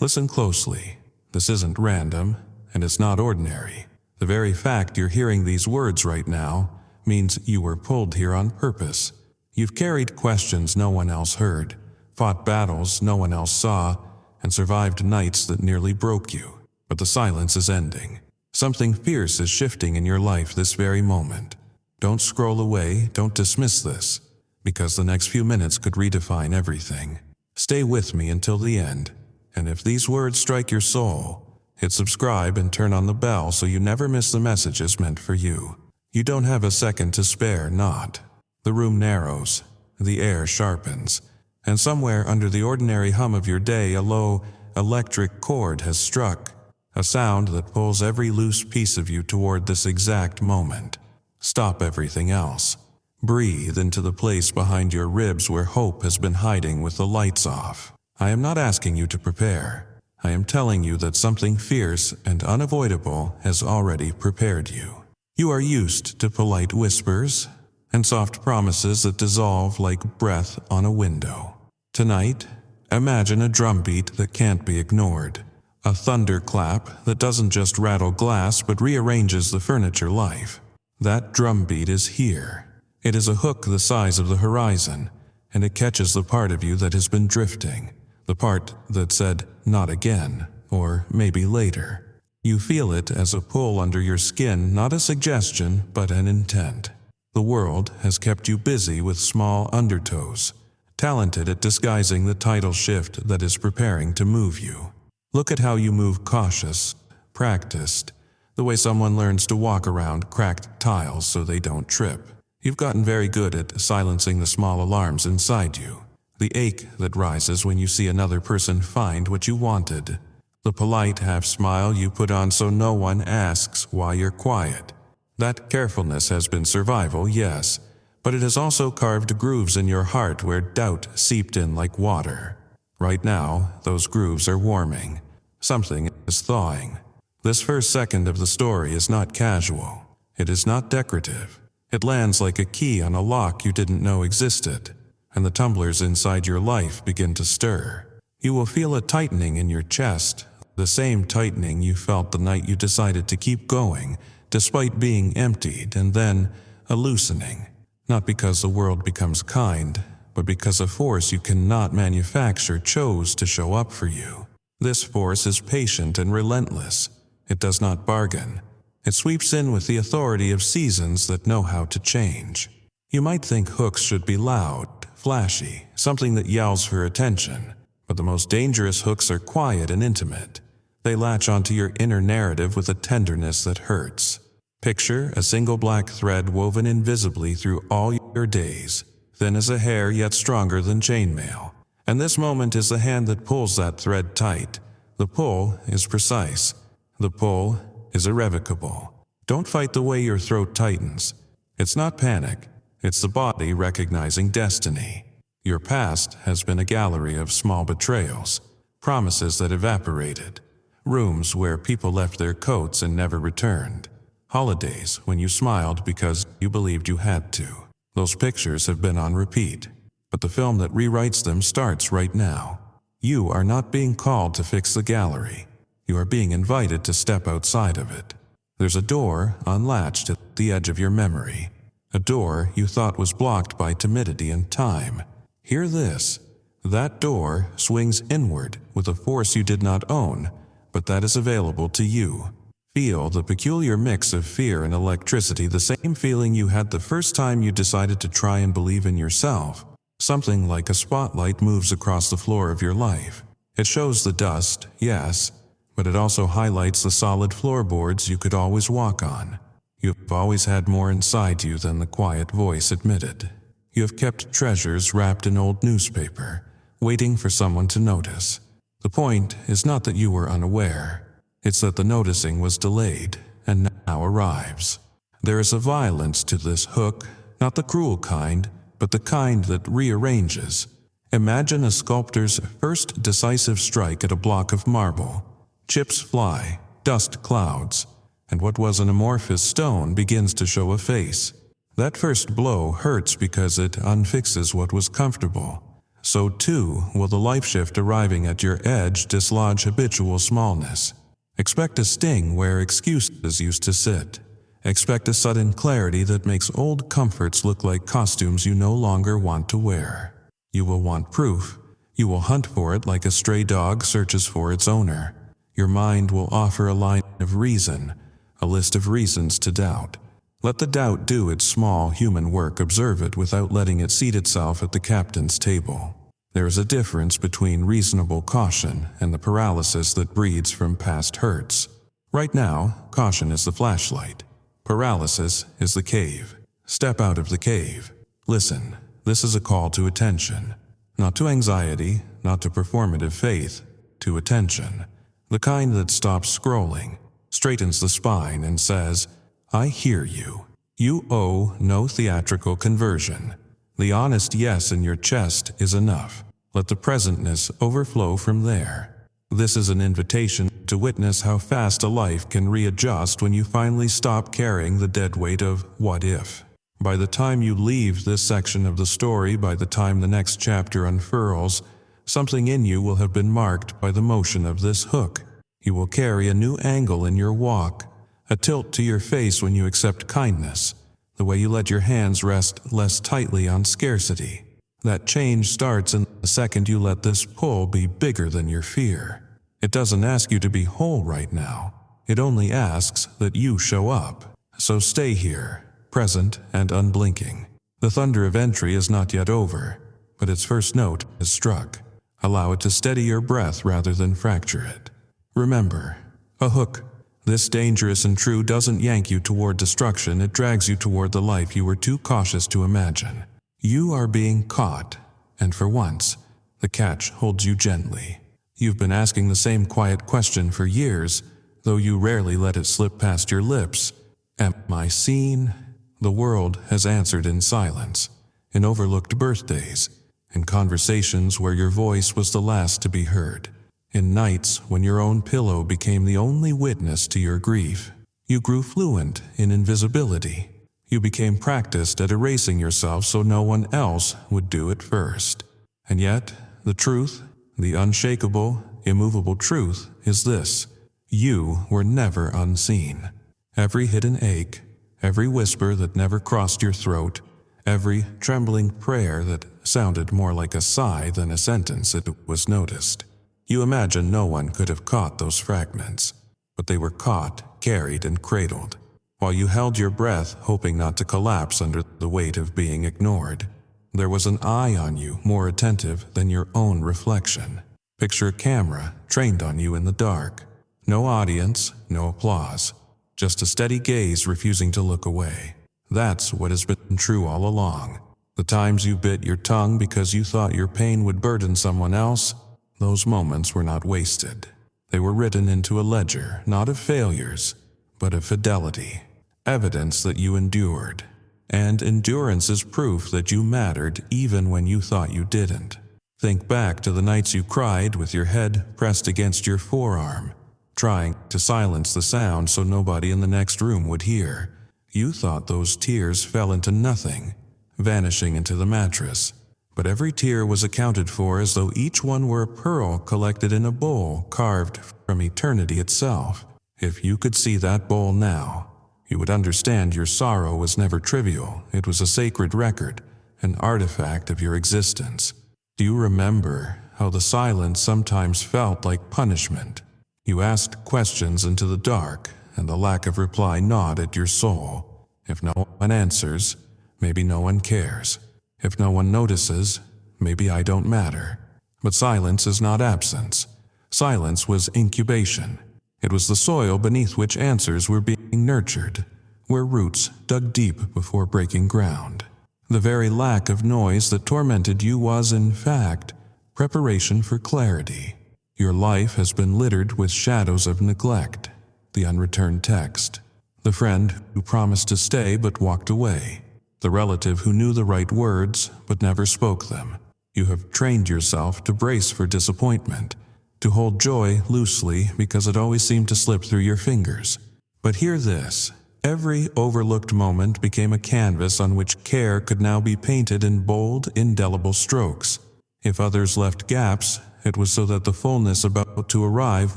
Listen closely. This isn't random, and it's not ordinary. The very fact you're hearing these words right now means you were pulled here on purpose. You've carried questions no one else heard, fought battles no one else saw, and survived nights that nearly broke you. But the silence is ending. Something fierce is shifting in your life this very moment. Don't scroll away, don't dismiss this, because the next few minutes could redefine everything. Stay with me until the end, and if these words strike your soul, hit subscribe and turn on the bell so you never miss the messages meant for you. You don't have a second to spare, not. The room narrows, the air sharpens, and somewhere under the ordinary hum of your day a low, electric chord has struck, a sound that pulls every loose piece of you toward this exact moment. Stop everything else. Breathe into the place behind your ribs where hope has been hiding with the lights off. I am not asking you to prepare. I am telling you that something fierce and unavoidable has already prepared you. You are used to polite whispers and soft promises that dissolve like breath on a window. Tonight, imagine a drumbeat that can't be ignored. A thunderclap that doesn't just rattle glass but rearranges the furniture life. That drumbeat is here. It is a hook the size of the horizon, and it catches the part of you that has been drifting, the part that said, not again, or maybe later. You feel it as a pull under your skin, not a suggestion, but an intent. The world has kept you busy with small undertows, talented at disguising the tidal shift that is preparing to move you. Look at how you move cautious, practiced, the way someone learns to walk around cracked tiles so they don't trip. You've gotten very good at silencing the small alarms inside you, the ache that rises when you see another person find what you wanted, the polite half-smile you put on so no one asks why you're quiet. That carefulness has been survival, yes, but it has also carved grooves in your heart where doubt seeped in like water. Right now, those grooves are warming. Something is thawing. This first second of the story is not casual. It is not decorative. It lands like a key on a lock you didn't know existed, and the tumblers inside your life begin to stir. You will feel a tightening in your chest, the same tightening you felt the night you decided to keep going, despite being emptied, and then a loosening. Not because the world becomes kind, but because a force you cannot manufacture chose to show up for you. This force is patient and relentless. It does not bargain. It sweeps in with the authority of seasons that know how to change. You might think hooks should be loud, flashy, something that yells for attention, but the most dangerous hooks are quiet and intimate. They latch onto your inner narrative with a tenderness that hurts. Picture a single black thread woven invisibly through all your days, thin as a hair yet stronger than chainmail. And this moment is the hand that pulls that thread tight. The pull is precise. The pull is irrevocable. Don't fight the way your throat tightens. It's not panic. It's the body recognizing destiny. Your past has been a gallery of small betrayals, promises that evaporated, rooms where people left their coats and never returned, holidays when you smiled because you believed you had to. Those pictures have been on repeat, but the film that rewrites them starts right now. You are not being called to fix the gallery. You are being invited to step outside of it. There's a door unlatched at the edge of your memory, a door you thought was blocked by timidity and time. Hear this. That door swings inward with a force you did not own, but that is available to you. Feel the peculiar mix of fear and electricity, the same feeling you had the first time you decided to try and believe in yourself. Something like a spotlight moves across the floor of your life. It shows the dust, yes, but it also highlights the solid floorboards you could always walk on. You've always had more inside you than the quiet voice admitted. You have kept treasures wrapped in old newspaper, waiting for someone to notice. The point is not that you were unaware. It's that the noticing was delayed and now arrives. There is a violence to this hook, not the cruel kind, but the kind that rearranges. Imagine a sculptor's first decisive strike at a block of marble. Chips fly, dust clouds, and what was an amorphous stone begins to show a face. That first blow hurts because it unfixes what was comfortable, so too will the life shift arriving at your edge dislodge habitual smallness. Expect a sting where excuses used to sit. Expect a sudden clarity that makes old comforts look like costumes you no longer want to wear. You will want proof. You will hunt for it like a stray dog searches for its owner. Your mind will offer a line of reason, a list of reasons to doubt. Let the doubt do its small human work. Observe it without letting it seat itself at the captain's table. There is a difference between reasonable caution and the paralysis that breeds from past hurts. Right now, caution is the flashlight. Paralysis is the cave. Step out of the cave. Listen, this is a call to attention. Not to anxiety, not to performative faith, to attention. The kind that stops scrolling, straightens the spine and says, I hear you. You owe no theatrical conversion. The honest yes in your chest is enough. Let the presentness overflow from there. This is an invitation to witness how fast a life can readjust when you finally stop carrying the dead weight of what if. By the time you leave this section of the story, by the time the next chapter unfurls, something in you will have been marked by the motion of this hook. You will carry a new angle in your walk, a tilt to your face when you accept kindness, the way you let your hands rest less tightly on scarcity. That change starts in the second you let this pull be bigger than your fear. It doesn't ask you to be whole right now. It only asks that you show up. So stay here, present and unblinking. The thunder of entry is not yet over, but its first note is struck. Allow it to steady your breath rather than fracture it. Remember, a hook, this dangerous and true, doesn't yank you toward destruction. It drags you toward the life you were too cautious to imagine. You are being caught, and for once, the catch holds you gently. You've been asking the same quiet question for years, though you rarely let it slip past your lips. Am I seen? The world has answered in silence, in overlooked birthdays, in conversations where your voice was the last to be heard, in nights when your own pillow became the only witness to your grief. You grew fluent in invisibility. You became practiced at erasing yourself so no one else would do it first. And yet, the truth, the unshakable, immovable truth, is this: you were never unseen. Every hidden ache, every whisper that never crossed your throat, every trembling prayer that sounded more like a sigh than a sentence, it was noticed. You imagine no one could have caught those fragments, but they were caught, carried, and cradled, while you held your breath, hoping not to collapse under the weight of being ignored. There was an eye on you more attentive than your own reflection. Picture a camera trained on you in the dark. No audience, no applause. Just a steady gaze refusing to look away. That's what has been true all along. The times you bit your tongue because you thought your pain would burden someone else, those moments were not wasted. They were written into a ledger, not of failures, but of fidelity. Evidence that you endured. And endurance is proof that you mattered even when you thought you didn't. Think back to the nights you cried with your head pressed against your forearm, trying to silence the sound so nobody in the next room would hear. You thought those tears fell into nothing, vanishing into the mattress. But every tear was accounted for as though each one were a pearl collected in a bowl carved from eternity itself. If you could see that bowl now, you would understand your sorrow was never trivial. It was a sacred record, an artifact of your existence. Do you remember how the silence sometimes felt like punishment? You asked questions into the dark, and the lack of reply gnawed at your soul. If no one answers, maybe no one cares. If no one notices, maybe I don't matter. But silence is not absence. Silence was incubation. It was the soil beneath which answers were being nurtured, where roots dug deep before breaking ground. The very lack of noise that tormented you was, in fact, preparation for clarity. Your life has been littered with shadows of neglect, the unreturned text, the friend who promised to stay but walked away, the relative who knew the right words but never spoke them. You have trained yourself to brace for disappointment, to hold joy loosely because it always seemed to slip through your fingers. But hear this: every overlooked moment became a canvas on which care could now be painted in bold, indelible strokes. If others left gaps, it was so that the fullness about to arrive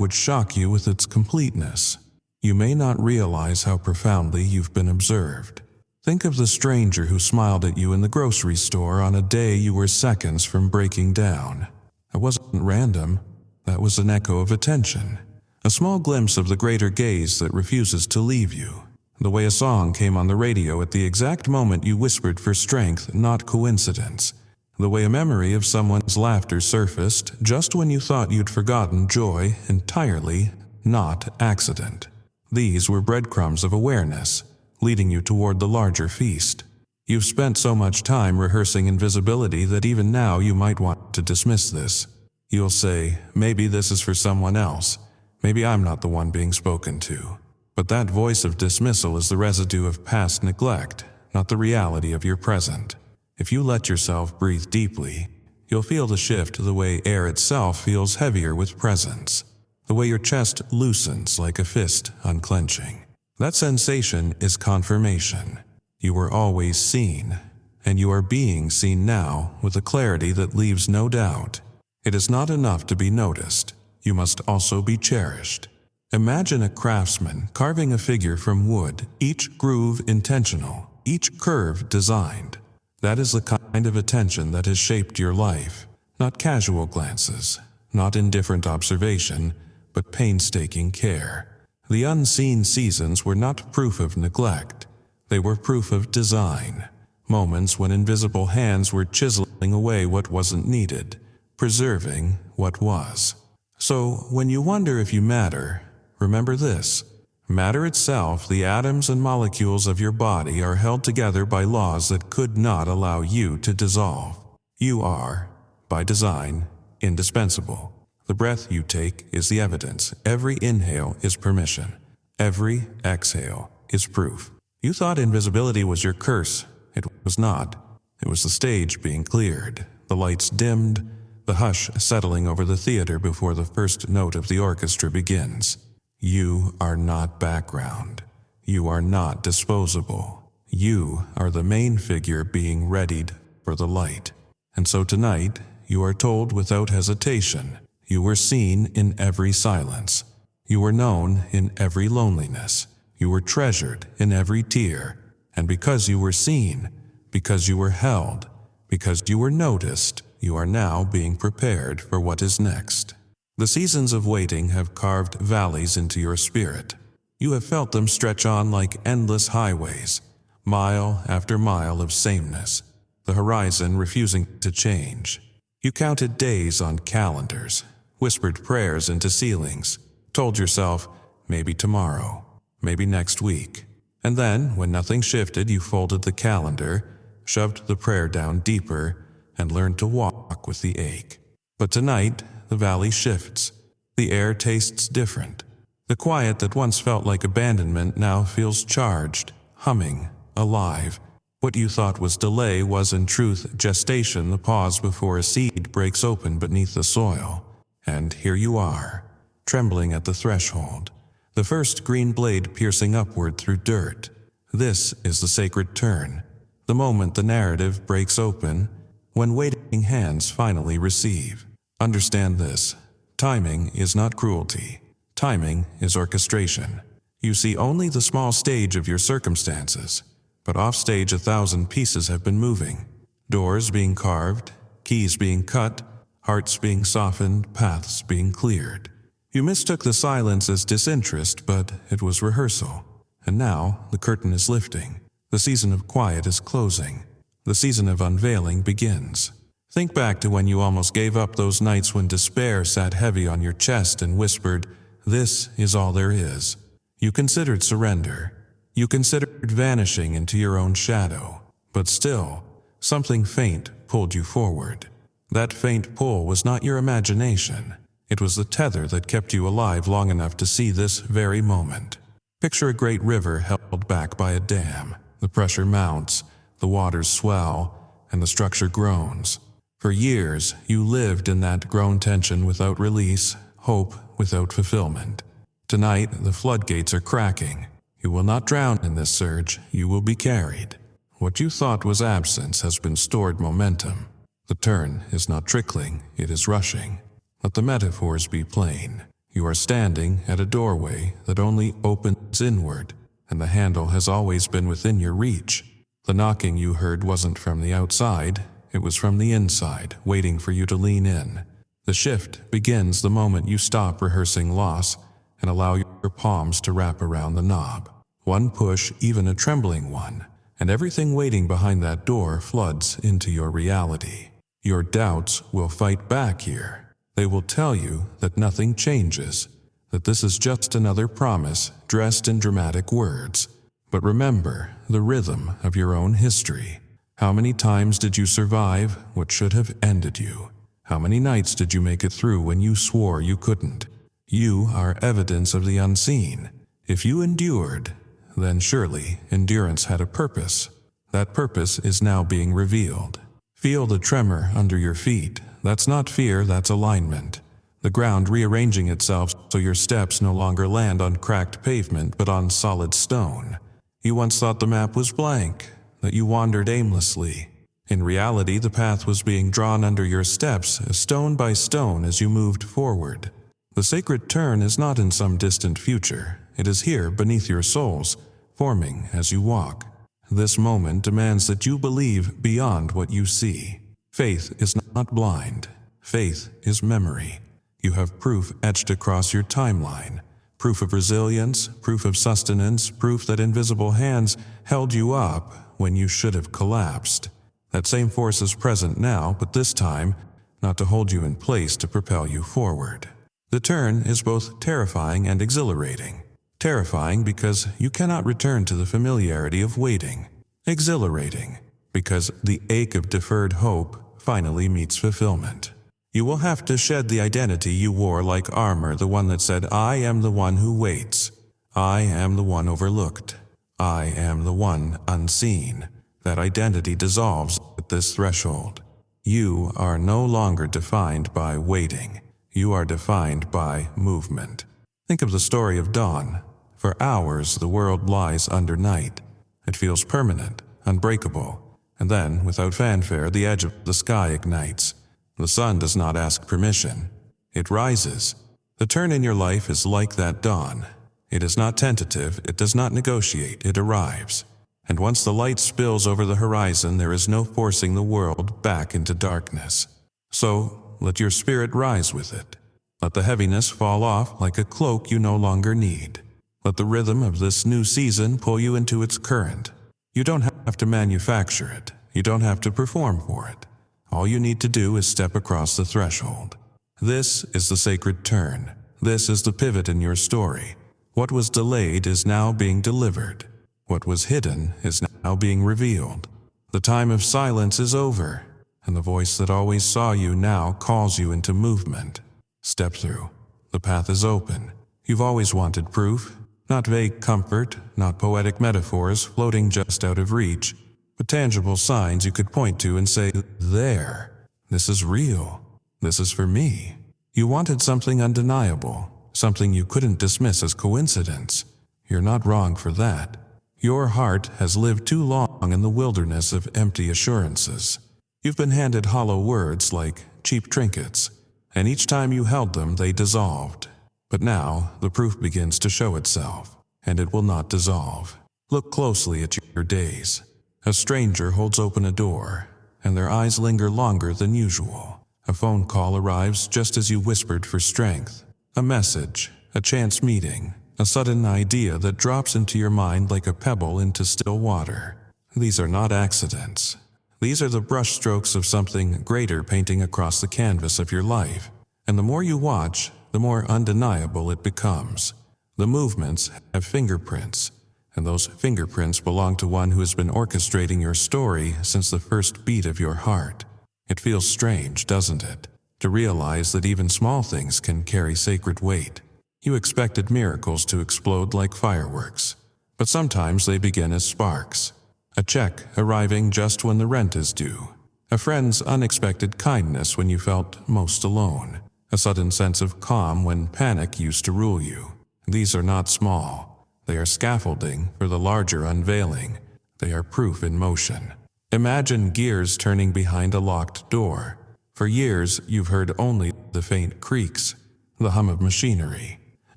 would shock you with its completeness. You may not realize how profoundly you've been observed. Think of the stranger who smiled at you in the grocery store on a day you were seconds from breaking down. That wasn't random. That was an echo of attention. A small glimpse of the greater gaze that refuses to leave you. The way a song came on the radio at the exact moment you whispered for strength, not coincidence. The way a memory of someone's laughter surfaced just when you thought you'd forgotten joy entirely, not accident. These were breadcrumbs of awareness, leading you toward the larger feast. You've spent so much time rehearsing invisibility that even now you might want to dismiss this. You'll say, maybe this is for someone else. Maybe I'm not the one being spoken to. But that voice of dismissal is the residue of past neglect, not the reality of your present. If you let yourself breathe deeply, you'll feel the shift the way air itself feels heavier with presence, the way your chest loosens like a fist unclenching. That sensation is confirmation. You were always seen, and you are being seen now with a clarity that leaves no doubt. It is not enough to be noticed. You must also be cherished. Imagine a craftsman carving a figure from wood, each groove intentional, each curve designed. That is the kind of attention that has shaped your life. Not casual glances, not indifferent observation, but painstaking care. The unseen seasons were not proof of neglect. They were proof of design. Moments when invisible hands were chiseling away what wasn't needed, preserving what was. So, when you wonder if you matter, remember this. Matter itself, the atoms and molecules of your body, are held together by laws that could not allow you to dissolve. You are, by design, indispensable. The breath you take is the evidence. Every inhale is permission. Every exhale is proof. You thought invisibility was your curse. It was not. It was the stage being cleared, the lights dimmed, the hush settling over the theater before the first note of the orchestra begins. You are not background. You are not disposable. You are the main figure being readied for the light. And so tonight, you are told without hesitation, you were seen in every silence. You were known in every loneliness. You were treasured in every tear. And because you were seen, because you were held, because you were noticed, you are now being prepared for what is next. The seasons of waiting have carved valleys into your spirit. You have felt them stretch on like endless highways, mile after mile of sameness, the horizon refusing to change. You counted days on calendars, whispered prayers into ceilings, told yourself, maybe tomorrow, maybe next week. And then, when nothing shifted, you folded the calendar, shoved the prayer down deeper, and learned to walk with the ache. But tonight, the valley shifts. The air tastes different. The quiet that once felt like abandonment now feels charged, humming, alive. What you thought was delay was in truth gestation, the pause before a seed breaks open beneath the soil. And here you are, trembling at the threshold, the first green blade piercing upward through dirt. This is the sacred turn, the moment the narrative breaks open, when waiting hands finally receive. Understand this. Timing is not cruelty. Timing is orchestration. You see only the small stage of your circumstances, but offstage 1,000 pieces have been moving. Doors being carved, keys being cut, hearts being softened, paths being cleared. You mistook the silence as disinterest, but it was rehearsal. And now the curtain is lifting. The season of quiet is closing. The season of unveiling begins. Think back to when you almost gave up, those nights when despair sat heavy on your chest and whispered, "This is all there is." You considered surrender. You considered vanishing into your own shadow. But still, something faint pulled you forward. That faint pull was not your imagination. It was the tether that kept you alive long enough to see this very moment. Picture a great river held back by a dam. The pressure mounts, the waters swell, and the structure groans. For years, you lived in that grown tension without release, hope without fulfillment. Tonight, the floodgates are cracking. You will not drown in this surge, you will be carried. What you thought was absence has been stored momentum. The turn is not trickling, it is rushing. Let the metaphors be plain. You are standing at a doorway that only opens inward, and the handle has always been within your reach. The knocking you heard wasn't from the outside, it was from the inside, waiting for you to lean in. The shift begins the moment you stop rehearsing loss and allow your palms to wrap around the knob. One push, even a trembling one, and everything waiting behind that door floods into your reality. Your doubts will fight back here. They will tell you that nothing changes, that this is just another promise dressed in dramatic words. But remember the rhythm of your own history. How many times did you survive what should have ended you? How many nights did you make it through when you swore you couldn't? You are evidence of the unseen. If you endured, then surely endurance had a purpose. That purpose is now being revealed. Feel the tremor under your feet. That's not fear, that's alignment. The ground rearranging itself so your steps no longer land on cracked pavement but on solid stone. You once thought the map was blank, that you wandered aimlessly. In reality, the path was being drawn under your steps, stone by stone, as you moved forward. The sacred turn is not in some distant future. It is here beneath your soles, forming as you walk. This moment demands that you believe beyond what you see. Faith is not blind. Faith is memory. You have proof etched across your timeline. Proof of resilience, proof of sustenance, proof that invisible hands held you up when you should have collapsed. That same force is present now, but this time, not to hold you in place, to propel you forward. The turn is both terrifying and exhilarating. Terrifying because you cannot return to the familiarity of waiting. Exhilarating because the ache of deferred hope finally meets fulfillment. You will have to shed the identity you wore like armor, the one that said, "I am the one who waits. I am the one overlooked. I am the one unseen." That identity dissolves at this threshold. You are no longer defined by waiting. You are defined by movement. Think of the story of dawn. For hours, the world lies under night. It feels permanent, unbreakable. And then, without fanfare, the edge of the sky ignites. The sun does not ask permission. It rises. The turn in your life is like that dawn. It is not tentative, it does not negotiate, it arrives. And once the light spills over the horizon, there is no forcing the world back into darkness. So, let your spirit rise with it. Let the heaviness fall off like a cloak you no longer need. Let the rhythm of this new season pull you into its current. You don't have to manufacture it. You don't have to perform for it. All you need to do is step across the threshold. This is the sacred turn. This is the pivot in your story. What was delayed is now being delivered. What was hidden is now being revealed. The time of silence is over, and the voice that always saw you now calls you into movement. Step through. The path is open. You've always wanted proof, not vague comfort, not poetic metaphors floating just out of reach, but tangible signs you could point to and say, "There, this is real. This is for me." You wanted something undeniable, something you couldn't dismiss as coincidence. You're not wrong for that. Your heart has lived too long in the wilderness of empty assurances. You've been handed hollow words like cheap trinkets, and each time you held them, they dissolved. But now, the proof begins to show itself, and it will not dissolve. Look closely at your days. A stranger holds open a door, and their eyes linger longer than usual. A phone call arrives just as you whispered for strength. A message, a chance meeting, a sudden idea that drops into your mind like a pebble into still water. These are not accidents. These are the brushstrokes of something greater painting across the canvas of your life. And the more you watch, the more undeniable it becomes. The movements have fingerprints, and those fingerprints belong to one who has been orchestrating your story since the first beat of your heart. It feels strange, doesn't it, to realize that even small things can carry sacred weight. You expected miracles to explode like fireworks, but sometimes they begin as sparks. A check arriving just when the rent is due. A friend's unexpected kindness when you felt most alone. A sudden sense of calm when panic used to rule you. These are not small. They are scaffolding for the larger unveiling. They are proof in motion. Imagine gears turning behind a locked door. For years, you've heard only the faint creaks, the hum of machinery,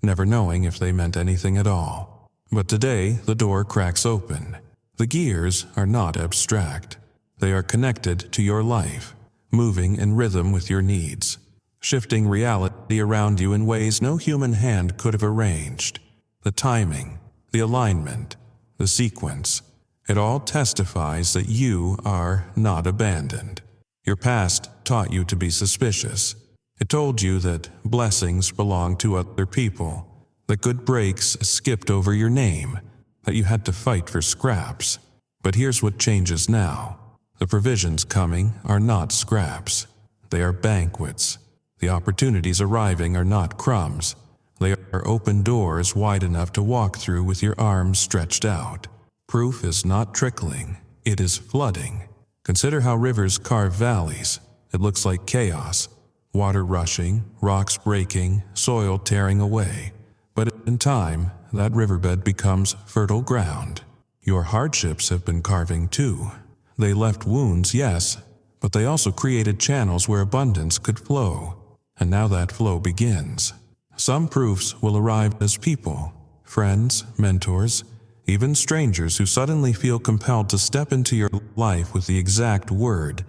never knowing if they meant anything at all. But today, the door cracks open. The gears are not abstract. They are connected to your life, moving in rhythm with your needs, shifting reality around you in ways no human hand could have arranged. The timing, the alignment, the sequence, it all testifies that you are not abandoned. Your past taught you to be suspicious. It told you that blessings belong to other people, that good breaks skipped over your name, that you had to fight for scraps. But here's what changes now. The provisions coming are not scraps. They are banquets. The opportunities arriving are not crumbs. They are open doors wide enough to walk through with your arms stretched out. Proof is not trickling, it is flooding. Consider how rivers carve valleys. It looks like chaos. Water rushing, rocks breaking, soil tearing away. But in time, that riverbed becomes fertile ground. Your hardships have been carving too. They left wounds, yes, but they also created channels where abundance could flow. And now that flow begins. Some proofs will arrive as people, friends, mentors, even strangers who suddenly feel compelled to step into your life with the exact word,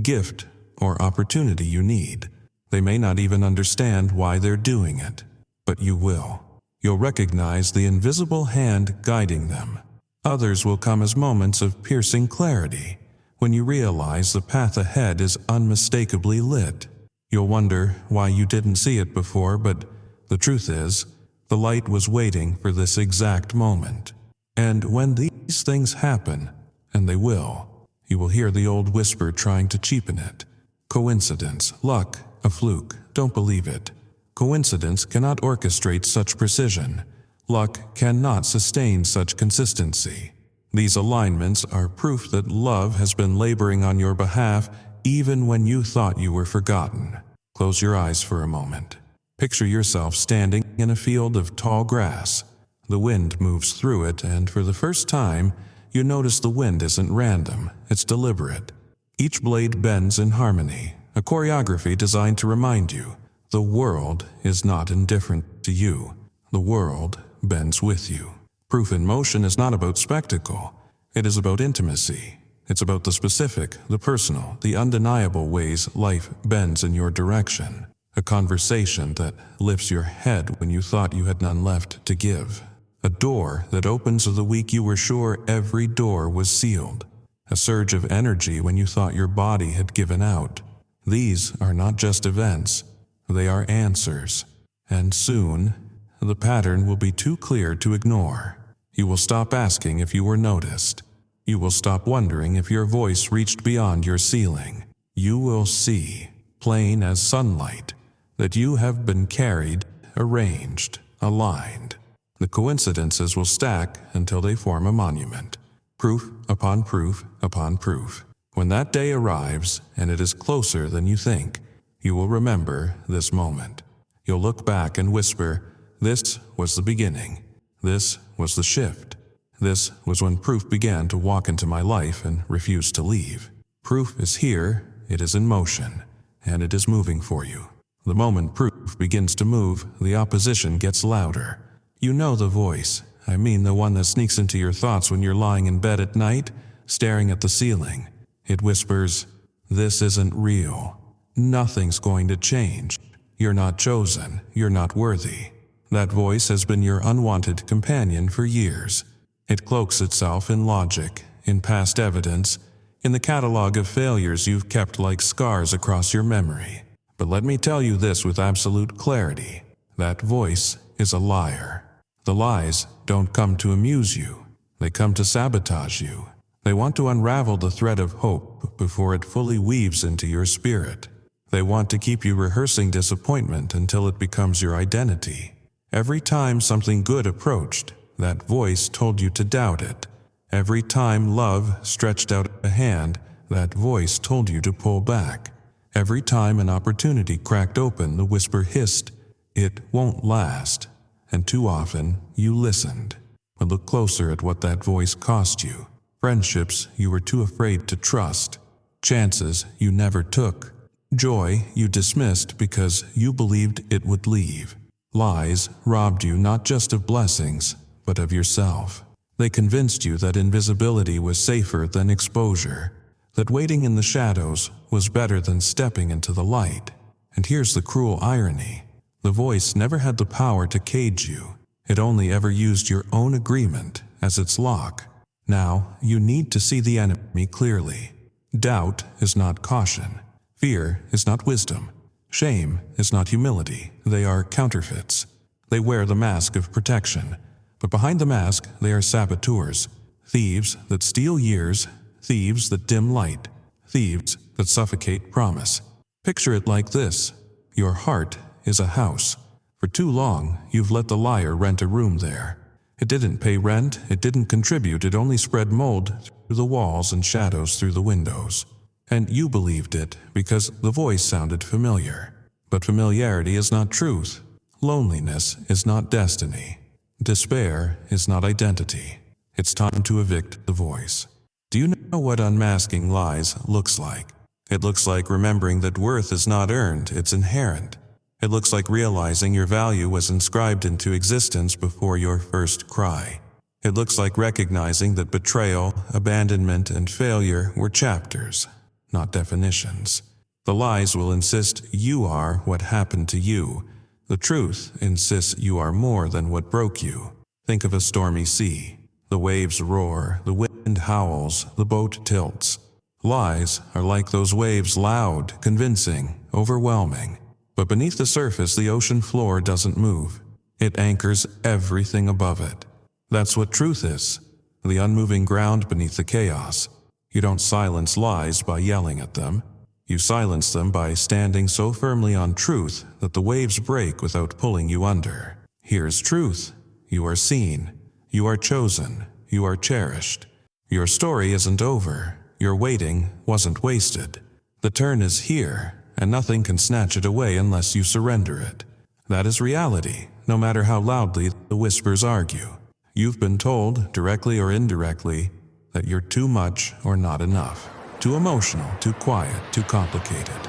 gift, or opportunity you need. They may not even understand why they're doing it, but you will. You'll recognize the invisible hand guiding them. Others will come as moments of piercing clarity, when you realize the path ahead is unmistakably lit. You'll wonder why you didn't see it before, but the truth is, the light was waiting for this exact moment. And when these things happen, and they will, you will hear the old whisper trying to cheapen it. Coincidence, luck, a fluke, don't believe it. Coincidence cannot orchestrate such precision. Luck cannot sustain such consistency. These alignments are proof that love has been laboring on your behalf even when you thought you were forgotten. Close your eyes for a moment. Picture yourself standing in a field of tall grass. The wind moves through it, and for the first time, you notice the wind isn't random, it's deliberate. Each blade bends in harmony, a choreography designed to remind you, the world is not indifferent to you. The world bends with you. Proof in motion is not about spectacle. It is about intimacy. It's about the specific, the personal, the undeniable ways life bends in your direction. A conversation that lifts your head when you thought you had none left to give. A door that opens the week you were sure every door was sealed. A surge of energy when you thought your body had given out. These are not just events, they are answers. And soon, the pattern will be too clear to ignore. You will stop asking if you were noticed. You will stop wondering if your voice reached beyond your ceiling. You will see, plain as sunlight, that you have been carried, arranged, aligned. The coincidences will stack until they form a monument. Proof upon proof upon proof. When that day arrives, and it is closer than you think, you will remember this moment. You'll look back and whisper, "This was the beginning. This was the shift. This was when proof began to walk into my life and refuse to leave." Proof is here, it is in motion, and it is moving for you. The moment proof begins to move, the opposition gets louder. You know the voice, I mean the one that sneaks into your thoughts when you're lying in bed at night, staring at the ceiling. It whispers, "This isn't real. Nothing's going to change. You're not chosen. You're not worthy." That voice has been your unwanted companion for years. It cloaks itself in logic, in past evidence, in the catalog of failures you've kept like scars across your memory. But let me tell you this with absolute clarity. That voice is a liar. The lies don't come to amuse you. They come to sabotage you. They want to unravel the thread of hope before it fully weaves into your spirit. They want to keep you rehearsing disappointment until it becomes your identity. Every time something good approached, that voice told you to doubt it. Every time love stretched out a hand, that voice told you to pull back. Every time an opportunity cracked open, the whisper hissed, "It won't last." And too often, you listened. But look closer at what that voice cost you. friendships you were too afraid to trust, chances you never took, joy you dismissed because you believed it would leave. Lies robbed you not just of blessings, but of yourself. They convinced you that invisibility was safer than exposure, that waiting in the shadows was better than stepping into the light. And here's the cruel irony. The voice never had the power to cage you. It only ever used your own agreement as its lock. Now, you need to see the enemy clearly. Doubt is not caution. Fear is not wisdom. Shame is not humility. They are counterfeits. They wear the mask of protection. But behind the mask, they are saboteurs. Thieves that steal years, thieves that dim light, thieves that suffocate promise. Picture it like this. Your heart is a house. For too long, you've let the liar rent a room there. It didn't pay rent, it didn't contribute, it only spread mold through the walls and shadows through the windows. And you believed it because the voice sounded familiar. But familiarity is not truth. Loneliness is not destiny. Despair is not identity. It's time to evict the voice. Do you know what unmasking lies looks like? It looks like remembering that worth is not earned, it's inherent. It looks like realizing your value was inscribed into existence before your first cry. It looks like recognizing that betrayal, abandonment, and failure were chapters, not definitions. The lies will insist you are what happened to you. The truth insists you are more than what broke you. Think of a stormy sea. The waves roar, the wind howls, the boat tilts. Lies are like those waves, loud, convincing, overwhelming. But beneath the surface, the ocean floor doesn't move. It anchors everything above it. That's what truth is, the unmoving ground beneath the chaos. You don't silence lies by yelling at them. You silence them by standing so firmly on truth that the waves break without pulling you under. Here's truth. You are seen. You are chosen. You are cherished. Your story isn't over. Your waiting wasn't wasted. The turn is here, and nothing can snatch it away unless you surrender it. That is reality, no matter how loudly the whispers argue. You've been told, directly or indirectly, that you're too much or not enough. Too emotional, too quiet, too complicated.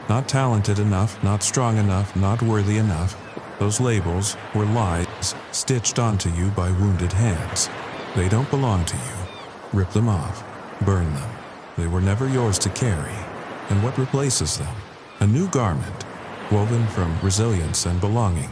Not talented enough, not strong enough, not worthy enough. Those labels were lies stitched onto you by wounded hands. They don't belong to you. Rip them off. Burn them. They were never yours to carry. And what replaces them? A new garment, woven from resilience and belonging.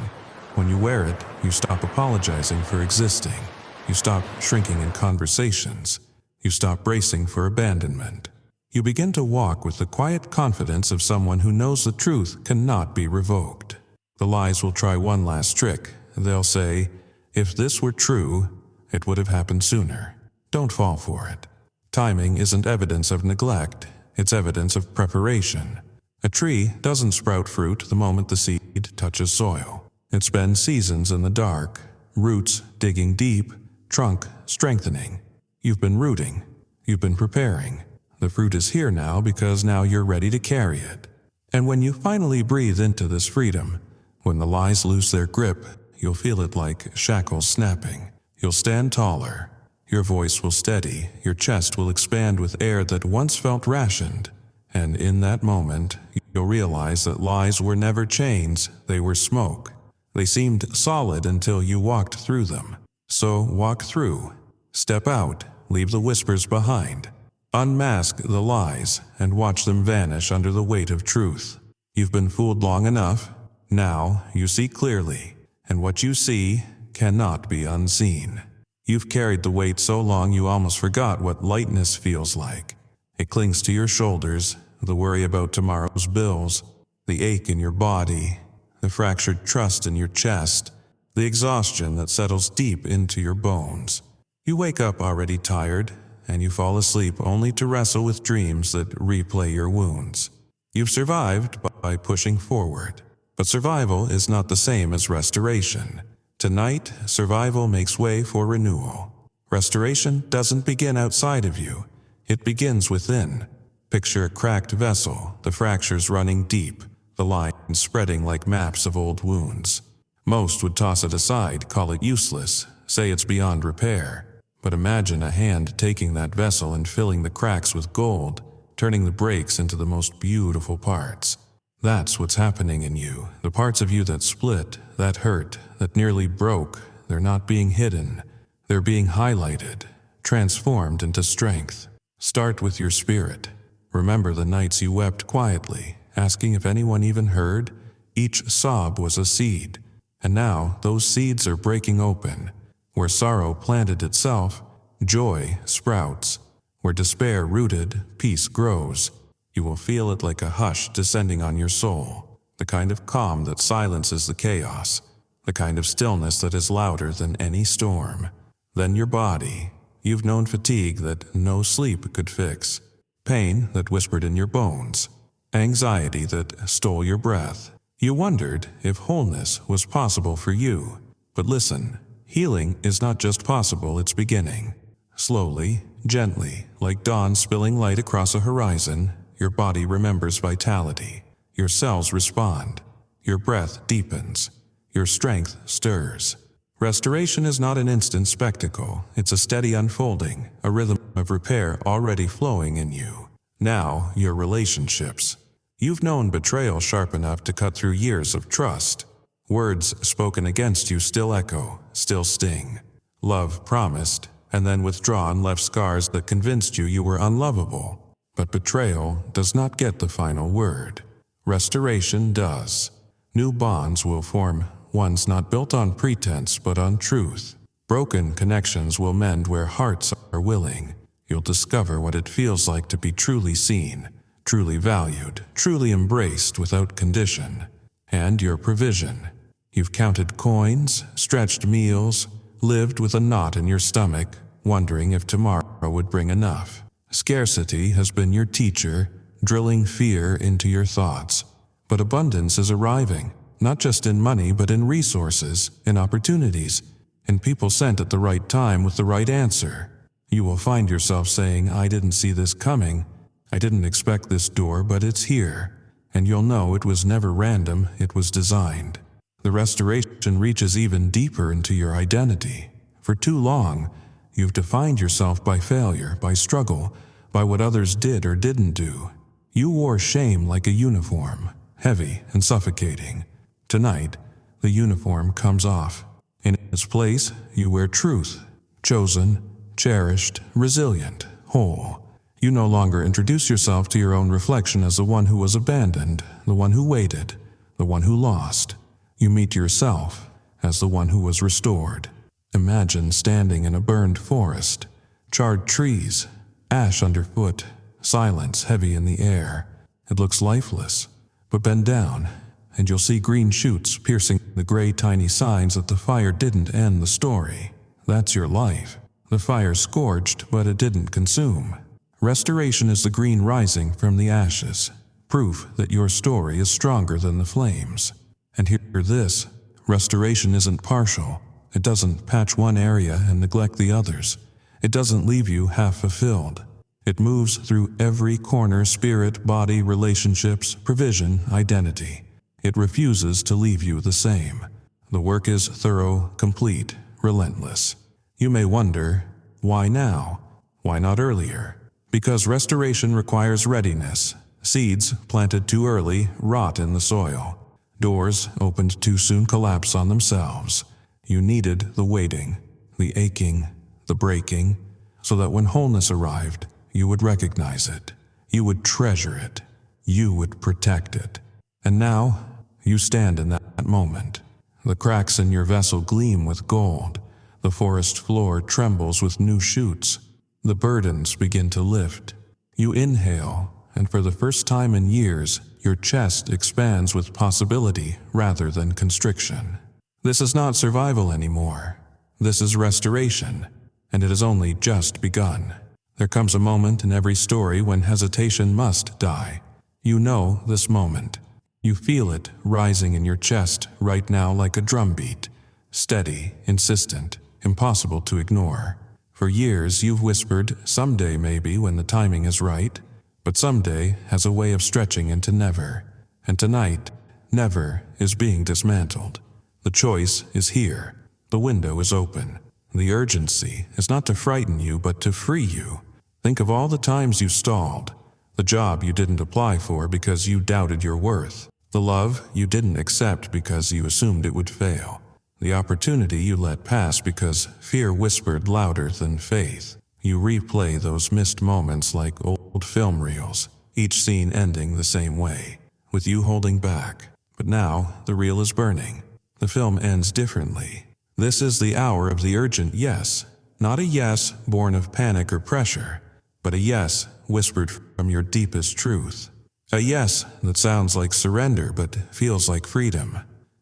When you wear it, you stop apologizing for existing. You stop shrinking in conversations. You stop bracing for abandonment. You begin to walk with the quiet confidence of someone who knows the truth cannot be revoked. The lies will try one last trick. They'll say, if this were true, it would have happened sooner. Don't fall for it. Timing isn't evidence of neglect, it's evidence of preparation. A tree doesn't sprout fruit the moment the seed touches soil. It spends seasons in the dark, roots digging deep, trunk strengthening. You've been rooting. You've been preparing. The fruit is here now because now you're ready to carry it. And when you finally breathe into this freedom, when the lies lose their grip, you'll feel it like shackles snapping. You'll stand taller. Your voice will steady. Your chest will expand with air that once felt rationed. And in that moment, you'll realize that lies were never chains, they were smoke. They seemed solid until you walked through them. So walk through. Step out. Leave the whispers behind. Unmask the lies and watch them vanish under the weight of truth. You've been fooled long enough. Now you see clearly, and what you see cannot be unseen. You've carried the weight so long you almost forgot what lightness feels like. It clings to your shoulders, the worry about tomorrow's bills, the ache in your body, the fractured trust in your chest, the exhaustion that settles deep into your bones. You wake up already tired, and you fall asleep only to wrestle with dreams that replay your wounds. You've survived by pushing forward, but survival is not the same as restoration. Tonight, survival makes way for renewal. Restoration doesn't begin outside of you. It begins within. Picture a cracked vessel, the fractures running deep, the lines spreading like maps of old wounds. Most would toss it aside, call it useless, say it's beyond repair. But imagine a hand taking that vessel and filling the cracks with gold, turning the breaks into the most beautiful parts. That's what's happening in you. The parts of you that split, that hurt, that nearly broke, they're not being hidden. They're being highlighted, transformed into strength. Start with your spirit. Remember the nights you wept quietly, asking if anyone even heard. Each sob was a seed, and now those seeds are breaking open. Where sorrow planted itself, joy sprouts. Where despair rooted, peace grows. You will feel it like a hush descending on your soul, the kind of calm that silences the chaos, the kind of stillness that is louder than any storm. Then your body. You've known fatigue that no sleep could fix, pain that whispered in your bones, anxiety that stole your breath. You wondered if wholeness was possible for you. But listen, healing is not just possible, it's beginning. Slowly, gently, like dawn spilling light across a horizon, your body remembers vitality. Your cells respond. Your breath deepens. Your strength stirs. Restoration is not an instant spectacle. It's a steady unfolding, a rhythm of repair already flowing in you. Now, your relationships. You've known betrayal sharp enough to cut through years of trust. Words spoken against you still echo, still sting. Love promised, and then withdrawn left scars that convinced you were unlovable. But betrayal does not get the final word. Restoration does. New bonds will form, ones not built on pretense but on truth. Broken connections will mend where hearts are willing. You'll discover what it feels like to be truly seen, truly valued, truly embraced without condition. And your provision. You've counted coins, stretched meals, lived with a knot in your stomach, wondering if tomorrow would bring enough. Scarcity has been your teacher, drilling fear into your thoughts. But abundance is arriving, not just in money but in resources, in opportunities, in people sent at the right time with the right answer. You will find yourself saying, I didn't see this coming, I didn't expect this door, but it's here. And you'll know it was never random, it was designed. The restoration reaches even deeper into your identity. For too long, you've defined yourself by failure, by struggle, by what others did or didn't do. You wore shame like a uniform, heavy and suffocating. Tonight, the uniform comes off. In its place, you wear truth, chosen, cherished, resilient, whole. You no longer introduce yourself to your own reflection as the one who was abandoned, the one who waited, the one who lost. You meet yourself as the one who was restored. Imagine standing in a burned forest, charred trees, ash underfoot, silence heavy in the air. It looks lifeless, but bend down, and you'll see green shoots piercing the gray tiny signs that the fire didn't end the story. That's your life. The fire scorched, but it didn't consume. Restoration is the green rising from the ashes, proof that your story is stronger than the flames. And hear this, restoration isn't partial. It doesn't patch one area and neglect the others. It doesn't leave you half fulfilled. It moves through every corner: spirit, body, relationships, provision, identity. It refuses to leave you the same. The work is thorough, complete, relentless. You may wonder, why now? Why not earlier? Because restoration requires readiness. Seeds planted too early rot in the soil. Doors opened too soon collapse on themselves. You needed the waiting, the aching, the breaking, so that when wholeness arrived, you would recognize it. You would treasure it. You would protect it. And now, you stand in that moment. The cracks in your vessel gleam with gold. The forest floor trembles with new shoots. The burdens begin to lift. You inhale, and for the first time in years, your chest expands with possibility rather than constriction. This is not survival anymore. This is restoration, and it has only just begun. There comes a moment in every story when hesitation must die. You know this moment. You feel it rising in your chest right now like a drumbeat, steady, insistent, impossible to ignore. For years you've whispered, someday maybe when the timing is right, but someday has a way of stretching into never. And tonight, never is being dismantled. The choice is here. The window is open. The urgency is not to frighten you, but to free you. Think of all the times you stalled, the job you didn't apply for because you doubted your worth, the love you didn't accept because you assumed it would fail, the opportunity you let pass because fear whispered louder than faith. You replay those missed moments like old film reels, each scene ending the same way, with you holding back. But now, the reel is burning. The film ends differently. This is the hour of the urgent yes, not a yes born of panic or pressure, but a yes whispered from your deepest truth. A yes that sounds like surrender but feels like freedom.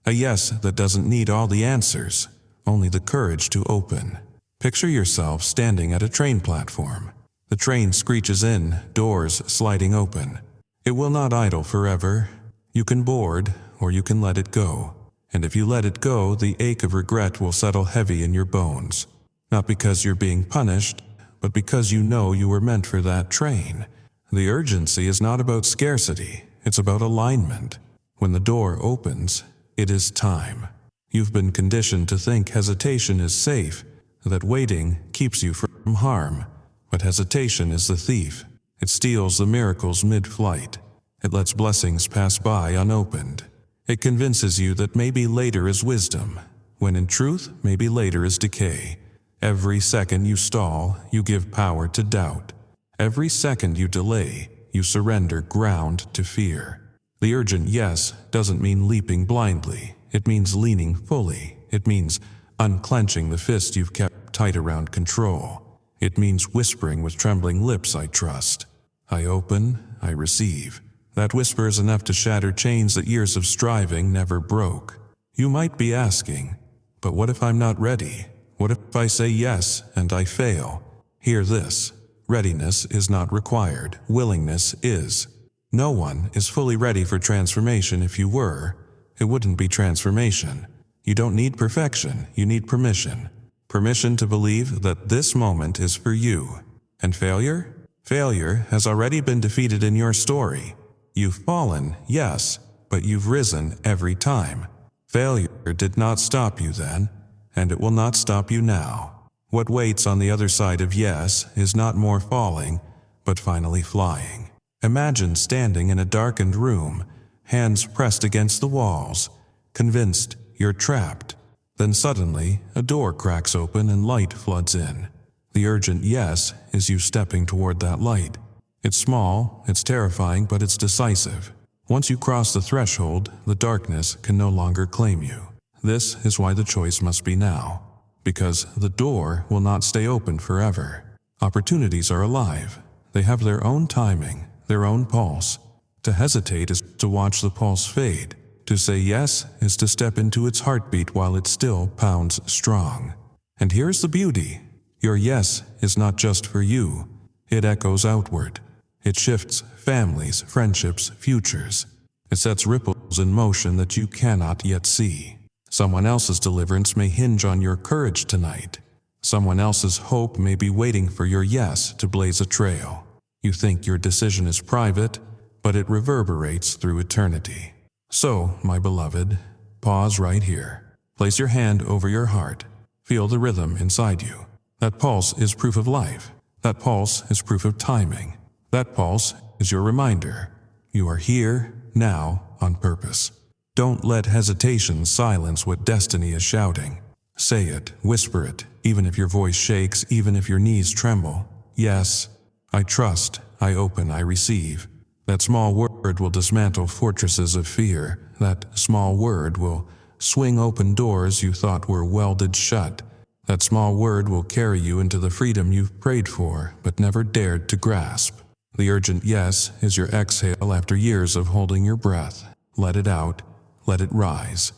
A yes that doesn't need all the answers, only the courage to open. Picture yourself standing at a train platform. The train screeches in, doors sliding open. It will not idle forever. You can board, or you can let it go. And if you let it go, the ache of regret will settle heavy in your bones. Not because you're being punished, but because you know you were meant for that train. The urgency is not about scarcity, it's about alignment. When the door opens, it is time. You've been conditioned to think hesitation is safe, that waiting keeps you from harm. But hesitation is the thief. It steals the miracles mid-flight. It lets blessings pass by unopened. It convinces you that maybe later is wisdom, when in truth, maybe later is decay. Every second you stall, you give power to doubt. Every second you delay, you surrender ground to fear. The urgent yes doesn't mean leaping blindly. It means leaning fully. It means unclenching the fist you've kept tight around control. It means whispering with trembling lips, I trust. I open, I receive. That whisper is enough to shatter chains that years of striving never broke. You might be asking, but what if I'm not ready? What if I say yes and I fail? Hear this. Readiness is not required. Willingness is. No one is fully ready for transformation. If you were, it wouldn't be transformation. You don't need perfection. You need permission. Permission to believe that this moment is for you. And failure? Failure has already been defeated in your story. You've fallen, yes, but you've risen every time. Failure did not stop you then, and it will not stop you now. What waits on the other side of yes is not more falling, but finally flying. Imagine standing in a darkened room, hands pressed against the walls, convinced you're trapped. Then suddenly, a door cracks open and light floods in. The urgent yes is you stepping toward that light. It's small, it's terrifying, but it's decisive. Once you cross the threshold, the darkness can no longer claim you. This is why the choice must be now. Because the door will not stay open forever. Opportunities are alive. They have their own timing, their own pulse. To hesitate is to watch the pulse fade. To say yes is to step into its heartbeat while it still pounds strong. And here's the beauty. Your yes is not just for you. It echoes outward. It shifts families, friendships, futures. It sets ripples in motion that you cannot yet see. Someone else's deliverance may hinge on your courage tonight. Someone else's hope may be waiting for your yes to blaze a trail. You think your decision is private, but it reverberates through eternity. So, my beloved, pause right here. Place your hand over your heart. Feel the rhythm inside you. That pulse is proof of life. That pulse is proof of timing. That pulse is your reminder. You are here, now, on purpose. Don't let hesitation silence what destiny is shouting. Say it, whisper it, even if your voice shakes, even if your knees tremble. Yes, I trust, I open, I receive. That small word will dismantle fortresses of fear. That small word will swing open doors you thought were welded shut. That small word will carry you into the freedom you've prayed for but never dared to grasp. The urgent yes is your exhale after years of holding your breath. Let it out. Let it rise.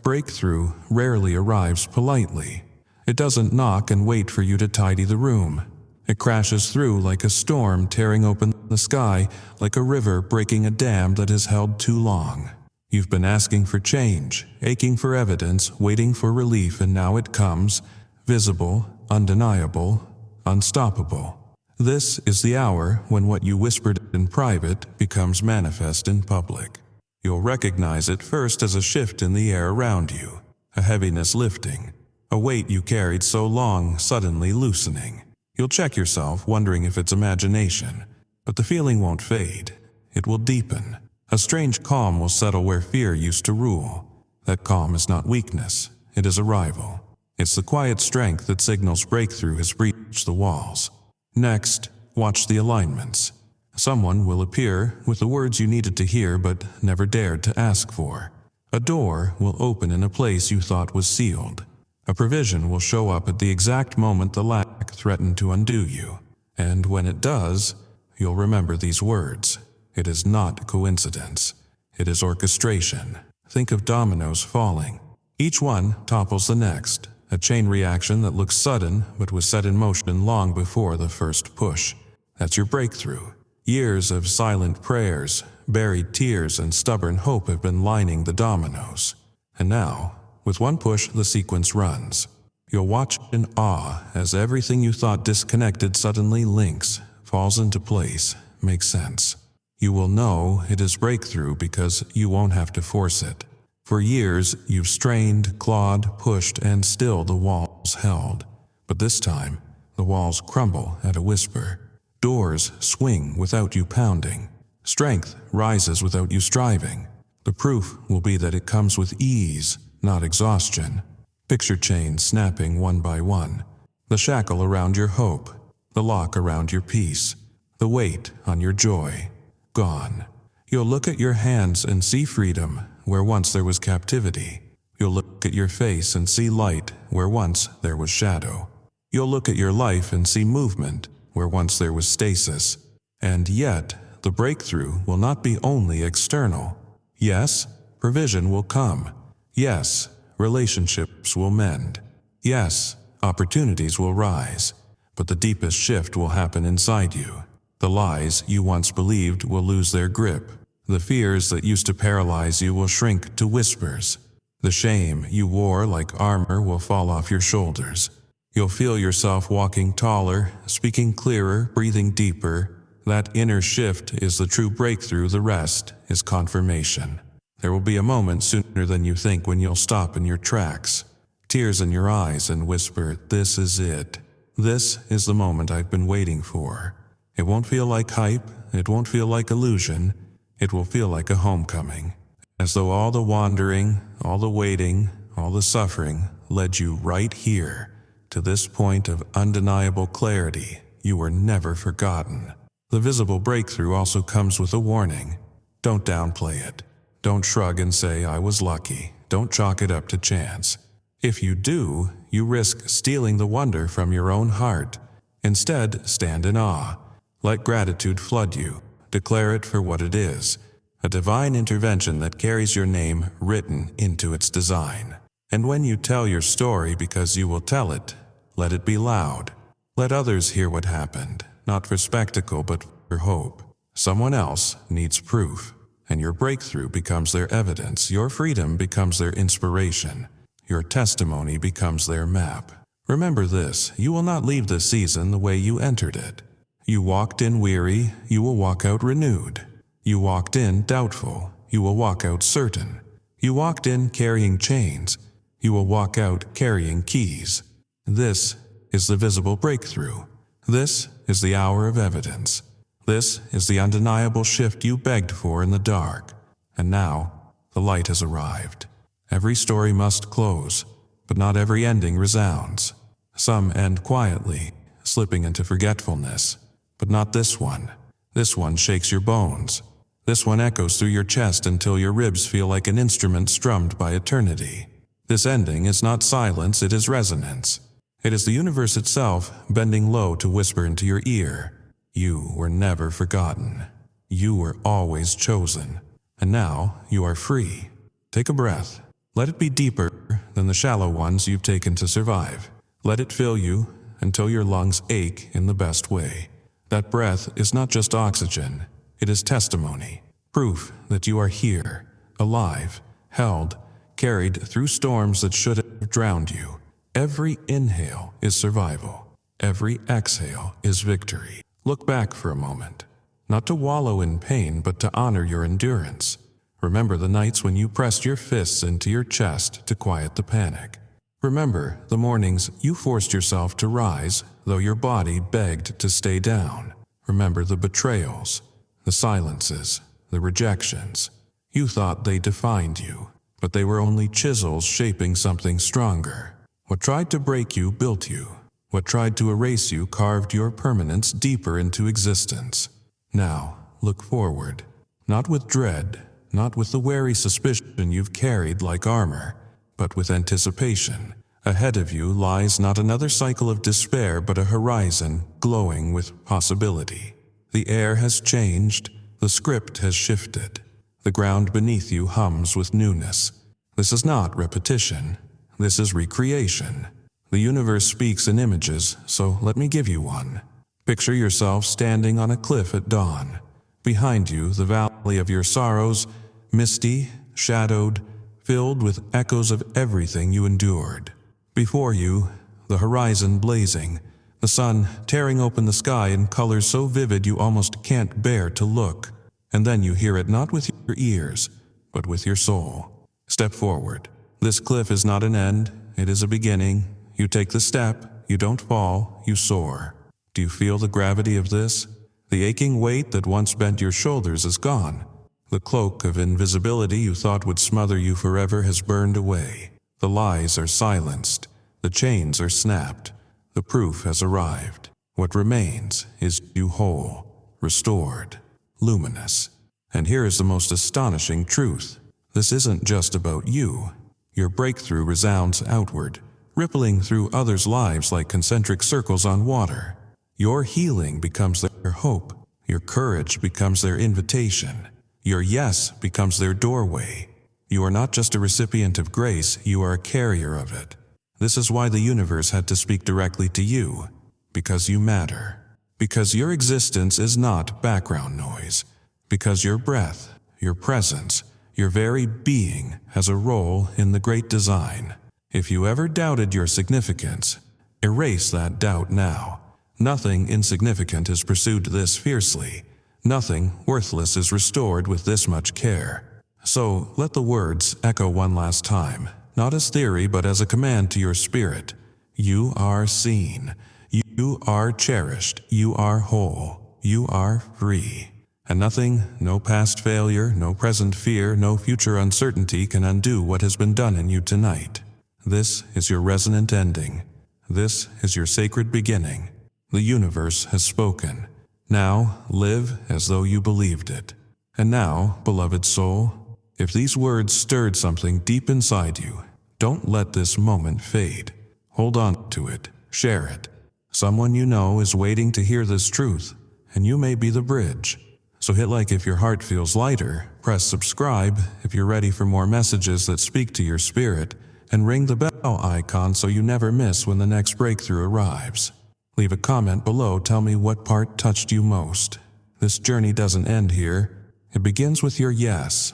Breakthrough rarely arrives politely. It doesn't knock and wait for you to tidy the room. It crashes through like a storm tearing open the sky, like a river breaking a dam that has held too long. You've been asking for change, aching for evidence, waiting for relief, and now it comes, visible, undeniable, unstoppable. This is the hour when what you whispered in private becomes manifest in public. You'll recognize it first as a shift in the air around you, a heaviness lifting, a weight you carried so long suddenly loosening. You'll check yourself, wondering if it's imagination, but the feeling won't fade. It will deepen. A strange calm will settle where fear used to rule. That calm is not weakness, it is arrival. It's the quiet strength that signals breakthrough has breached the walls. Next, watch the alignments. Someone will appear with the words you needed to hear but never dared to ask for. A door will open in a place you thought was sealed. A provision will show up at the exact moment the lack threatened to undo you. And when it does, you'll remember these words. It is not coincidence. It is orchestration. Think of dominoes falling. Each one topples the next, a chain reaction that looks sudden but was set in motion long before the first push. That's your breakthrough. Years of silent prayers, buried tears, and stubborn hope have been lining the dominoes. And now, with one push, the sequence runs. You'll watch in awe as everything you thought disconnected suddenly links, falls into place, makes sense. You will know it is breakthrough because you won't have to force it. For years, you've strained, clawed, pushed, and still the walls held. But this time, the walls crumble at a whisper. Doors swing without you pounding. Strength rises without you striving. The proof will be that it comes with ease, not exhaustion. Picture chains snapping one by one. The shackle around your hope. The lock around your peace. The weight on your joy. Gone. You'll look at your hands and see freedom where once there was captivity. You'll look at your face and see light where once there was shadow. You'll look at your life and see movement where once there was stasis. And yet, the breakthrough will not be only external. Yes, provision will come. Yes, relationships will mend. Yes, opportunities will rise. But the deepest shift will happen inside you. The lies you once believed will lose their grip. The fears that used to paralyze you will shrink to whispers. The shame you wore like armor will fall off your shoulders. You'll feel yourself walking taller, speaking clearer, breathing deeper. That inner shift is the true breakthrough. The rest is confirmation. There will be a moment sooner than you think when you'll stop in your tracks, tears in your eyes, and whisper, "This is it. This is the moment I've been waiting for." It won't feel like hype. It won't feel like illusion. It will feel like a homecoming, as though all the wandering, all the waiting, all the suffering led you right here, to this point of undeniable clarity. You were never forgotten. The visible breakthrough also comes with a warning. Don't downplay it. Don't shrug and say, "I was lucky." Don't chalk it up to chance. If you do, you risk stealing the wonder from your own heart. Instead, stand in awe. Let gratitude flood you. Declare it for what it is, a divine intervention that carries your name written into its design. And when you tell your story because you will tell it, let it be loud. Let others hear what happened, not for spectacle but for hope. Someone else needs proof, and your breakthrough becomes their evidence. Your freedom becomes their inspiration. Your testimony becomes their map. Remember this, you will not leave this season the way you entered it. You walked in weary, you will walk out renewed. You walked in doubtful, you will walk out certain. You walked in carrying chains, you will walk out carrying keys. This is the visible breakthrough. This is the hour of evidence. This is the undeniable shift you begged for in the dark. And now, the light has arrived. Every story must close, but not every ending resounds. Some end quietly, slipping into forgetfulness. But not this one. This one shakes your bones. This one echoes through your chest until your ribs feel like an instrument strummed by eternity. This ending is not silence, it is resonance. It is the universe itself bending low to whisper into your ear. You were never forgotten. You were always chosen. And now you are free. Take a breath. Let it be deeper than the shallow ones you've taken to survive. Let it fill you until your lungs ache in the best way. That breath is not just oxygen, it is testimony, proof that you are here, alive, held, carried through storms that should have drowned you. Every inhale is survival. Every exhale is victory. Look back for a moment, not to wallow in pain, but to honor your endurance. Remember the nights when you pressed your fists into your chest to quiet the panic. Remember the mornings you forced yourself to rise, though your body begged to stay down. Remember the betrayals, the silences, the rejections. You thought they defined you, but they were only chisels shaping something stronger. What tried to break you built you. What tried to erase you carved your permanence deeper into existence. Now, look forward, not with dread, not with the wary suspicion you've carried like armor, but with anticipation. Ahead of you lies not another cycle of despair, but a horizon glowing with possibility. The air has changed, the script has shifted. The ground beneath you hums with newness. This is not repetition, this is recreation. The universe speaks in images, so let me give you one. Picture yourself standing on a cliff at dawn. Behind you, the valley of your sorrows, misty, shadowed, filled with echoes of everything you endured. Before you, the horizon blazing, the sun tearing open the sky in colors so vivid you almost can't bear to look. And then you hear it not with your ears, but with your soul. Step forward. This cliff is not an end, it is a beginning. You take the step, you don't fall, you soar. Do you feel the gravity of this? The aching weight that once bent your shoulders is gone. The cloak of invisibility you thought would smother you forever has burned away. The lies are silenced. The chains are snapped. The proof has arrived. What remains is you whole, restored, luminous. And here is the most astonishing truth. This isn't just about you. Your breakthrough resounds outward, rippling through others' lives like concentric circles on water. Your healing becomes their hope. Your courage becomes their invitation. Your yes becomes their doorway. You are not just a recipient of grace, you are a carrier of it. This is why the universe had to speak directly to you. Because you matter. Because your existence is not background noise. Because your breath, your presence, your very being has a role in the great design. If you ever doubted your significance, erase that doubt now. Nothing insignificant is pursued this fiercely. Nothing worthless is restored with this much care. So let the words echo one last time, not as theory but as a command to your spirit. You are seen. You are cherished. You are whole. You are free. And nothing, no past failure, no present fear, no future uncertainty can undo what has been done in you tonight. This is your resonant ending. This is your sacred beginning. The universe has spoken. Now live as though you believed it. And now, beloved soul, if these words stirred something deep inside you, don't let this moment fade. Hold on to it. Share it. Someone you know is waiting to hear this truth, and you may be the bridge. So hit like if your heart feels lighter, press subscribe if you're ready for more messages that speak to your spirit, and ring the bell icon so you never miss when the next breakthrough arrives. Leave a comment below, tell me what part touched you most. This journey doesn't end here. It begins with your yes.